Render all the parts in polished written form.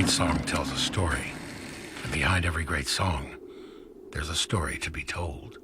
great song tells a story, and behind every great song, there's a story to be told.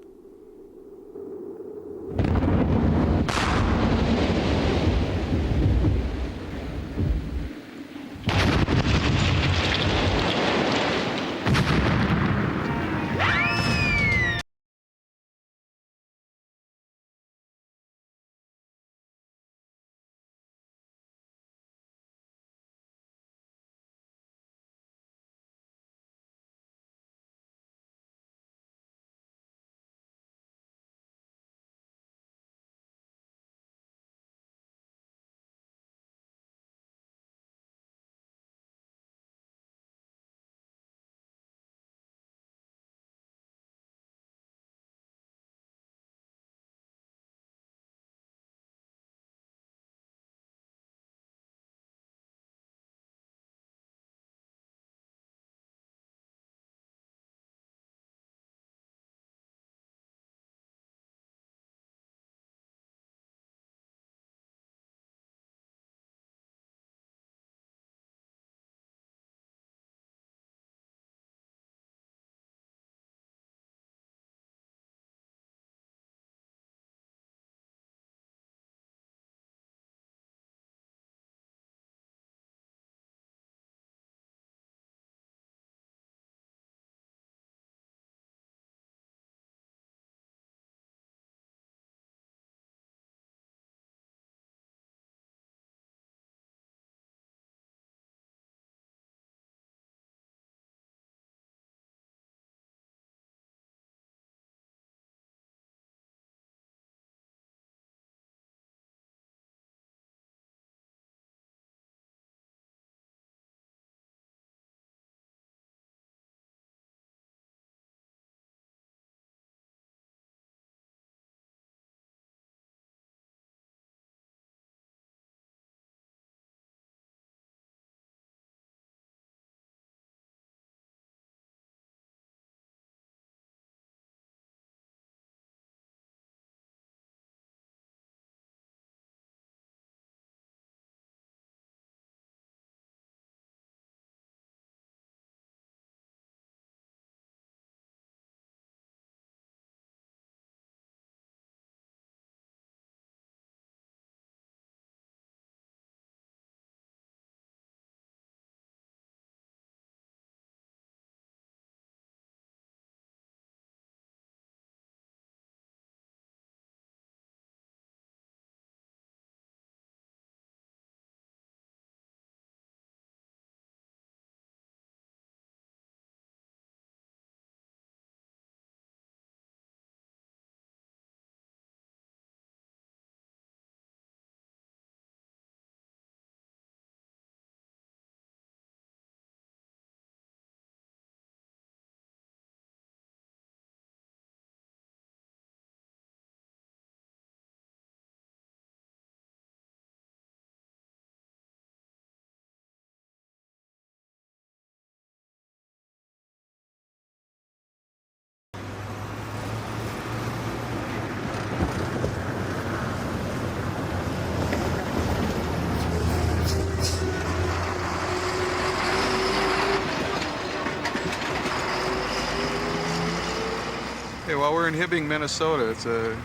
Okay, well, we're in Hibbing, Minnesota. It's a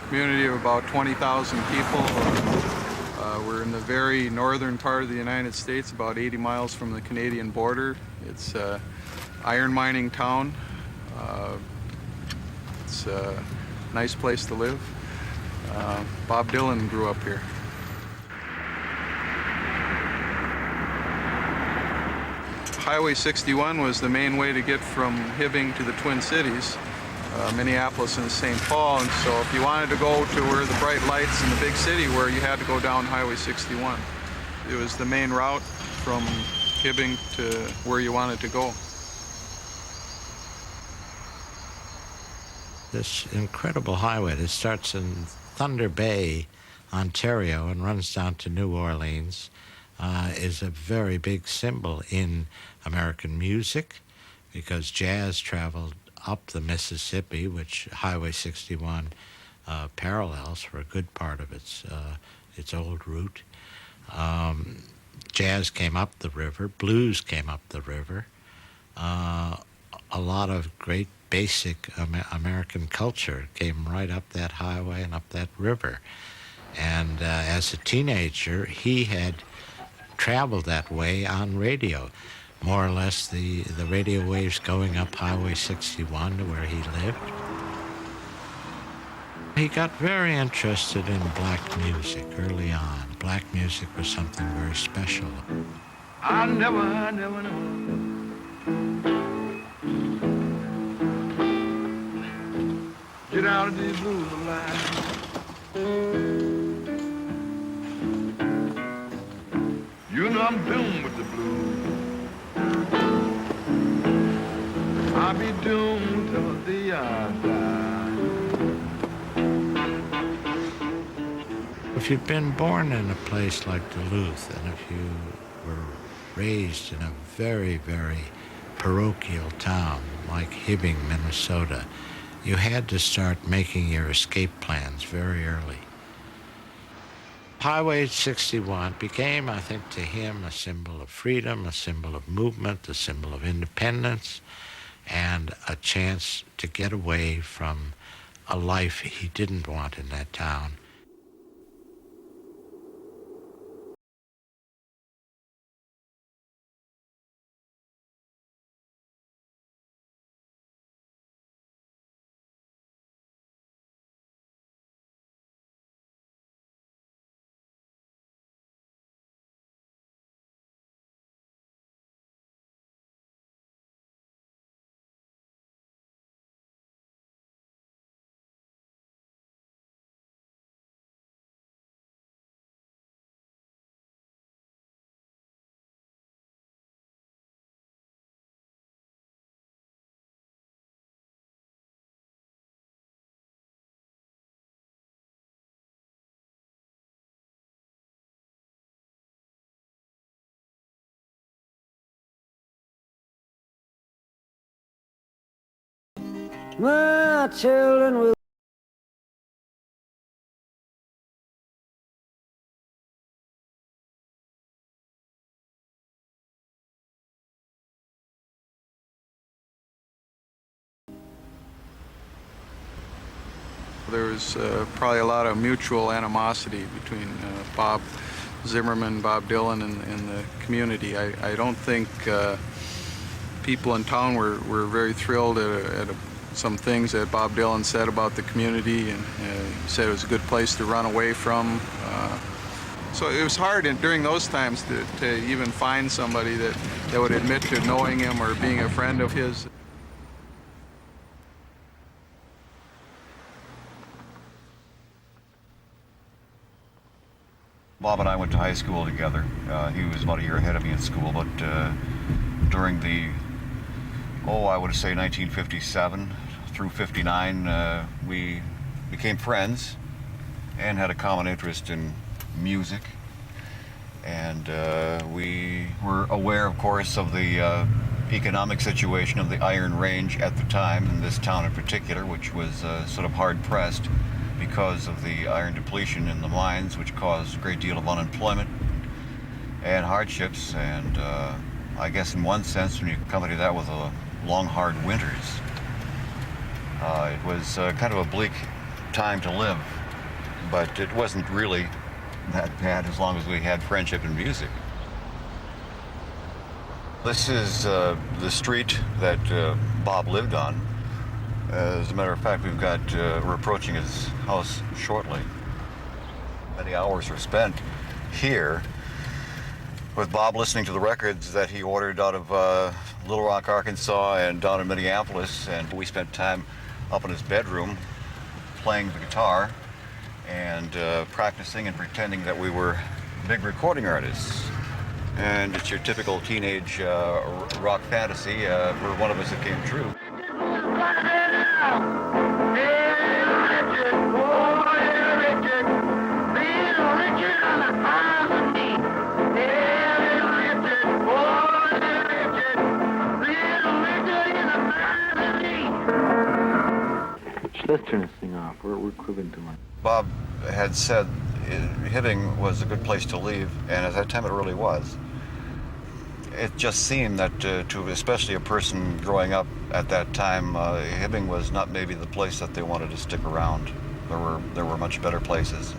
community of about 20,000 people. We're in the very northern part of the United States, about 80 miles from the Canadian border. It's an iron mining town. It's a nice place to live. Bob Dylan grew up here. Highway 61 was the main way to get from Hibbing to the Twin Cities. Minneapolis and St. Paul, and so if you wanted to go to where the bright lights in the big city were, you had to go down Highway 61. It was the main route from Hibbing to where you wanted to go. This incredible highway that starts in Thunder Bay, Ontario, and runs down to New Orleans is a very big symbol in American music, because jazz traveled up the Mississippi, which Highway 61 parallels for a good part of its old route. Jazz came up the river, blues came up the river. A lot of great basic American culture came right up that highway and up that river. And as a teenager, he had traveled that way on radio, more or less the radio waves going up Highway 61 to where he lived. He got very interested in black music early on. Black music was something very special. I never. Get out of these blues alive. You know I'm doomed with the blues. I'll be doomed till the day I die. If you'd been born in a place like Duluth, and if you were raised in a very, very parochial town like Hibbing, Minnesota, you had to start making your escape plans very early. Highway 61 became, I think, to him a symbol of freedom, a symbol of movement, a symbol of independence, and a chance to get away from a life he didn't want in that town. My children will There was probably a lot of mutual animosity between Bob Zimmerman, Bob Dylan, and the community. I don't think people in town were very thrilled at some things that Bob Dylan said about the community, and he said it was a good place to run away from. So it was hard during those times to even find somebody that would admit to knowing him or being a friend of his. Bob and I went to high school together. He was about a year ahead of me in school, but during the, I would say 1957 through 59, we became friends and had a common interest in music. And we were aware, of course, of the economic situation of the Iron Range at the time, in this town in particular, which was sort of hard-pressed because of the iron depletion in the mines, which caused a great deal of unemployment and hardships. And I guess in one sense, when you accompany that with long, hard winters, it was kind of a bleak time to live. But it wasn't really that bad as long as we had friendship and music. This is the street that Bob lived on. As a matter of fact, we're approaching his house shortly. Many hours were spent here with Bob listening to the records that he ordered out of Little Rock, Arkansas, and down in Minneapolis. And we spent time up in his bedroom playing the guitar and practicing and pretending that we were big recording artists. And it's your typical teenage rock fantasy. For one of us, it came true. Let's turn this thing off. We're cribbing too much. Bob had said Hibbing was a good place to leave, and at that time it really was. it just seemed that to especially a person growing up at that time, Hibbing was not maybe the place that they wanted to stick around. There were much better places.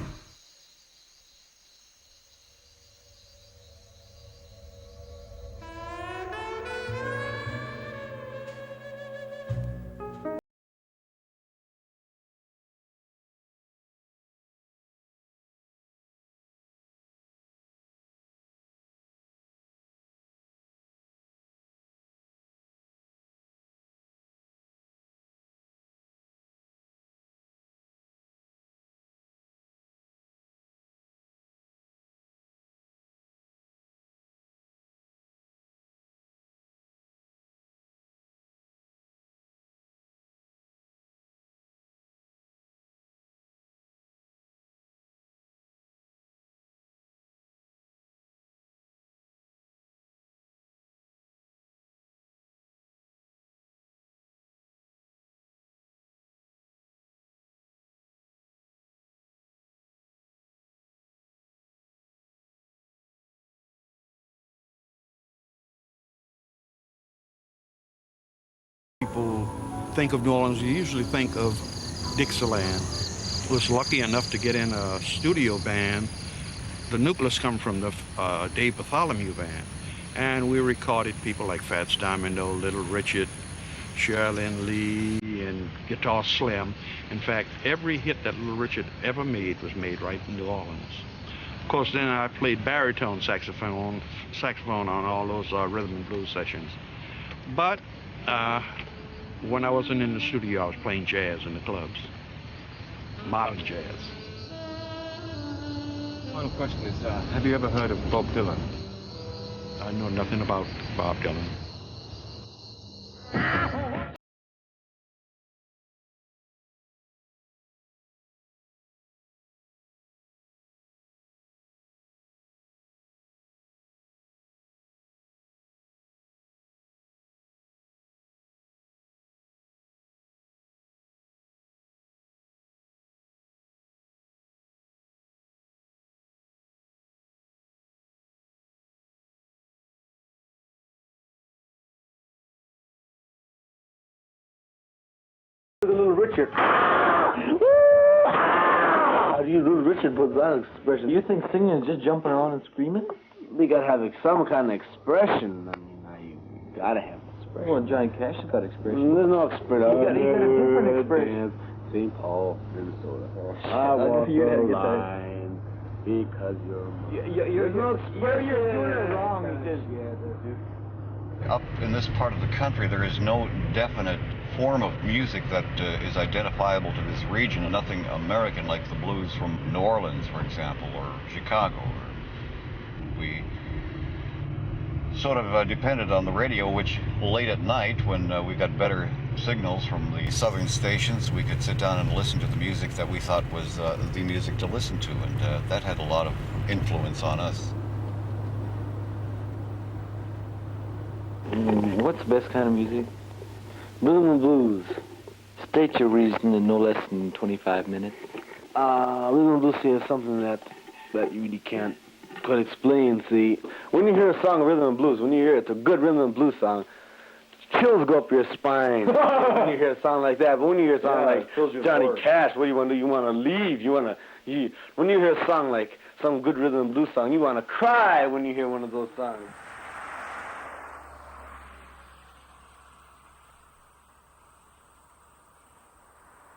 People think of New Orleans, you usually think of Dixieland. I was lucky enough to get in a studio band. The nucleus come from the Dave Bartholomew band. And we recorded people like Fats Domino, Little Richard, Sherilyn Lee, and Guitar Slim. In fact, every hit that Little Richard ever made was made right in New Orleans. Of course, then I played baritone saxophone on all those rhythm and blues sessions. But when I wasn't in the studio, I was playing jazz in the clubs, modern jazz. Final question is, have you ever heard of Bob Dylan? I know nothing about Bob Dylan. Little Richard. How do you Little Richard put that expression? You think singing is just jumping around and screaming? We gotta have some kind of expression. I mean, you gotta have expression. Well, Johnny Cash has got expression. There's no expression. He's got a different expression. St. Paul, Minnesota. I walk the line because you're mine. You're doing it wrong. Up in this part of the country, there is no definite form of music that is identifiable to this region, and nothing American like the blues from New Orleans, for example, or Chicago. We sort of depended on the radio, which late at night, when we got better signals from the southern stations, we could sit down and listen to the music that we thought was the music to listen to, and that had a lot of influence on us. What's the best kind of music? Rhythm and blues. State your reason in no less than 25 minutes. Rhythm and blues is something that you really can't quite explain. See, when you hear a song of rhythm and blues, when you hear it's a good rhythm and blues song, chills go up your spine when you hear a song like that. But when you hear a song like Johnny Cash, what do you want to do? You want to leave. When you hear a song like some good rhythm and blues song, you want to cry when you hear one of those songs.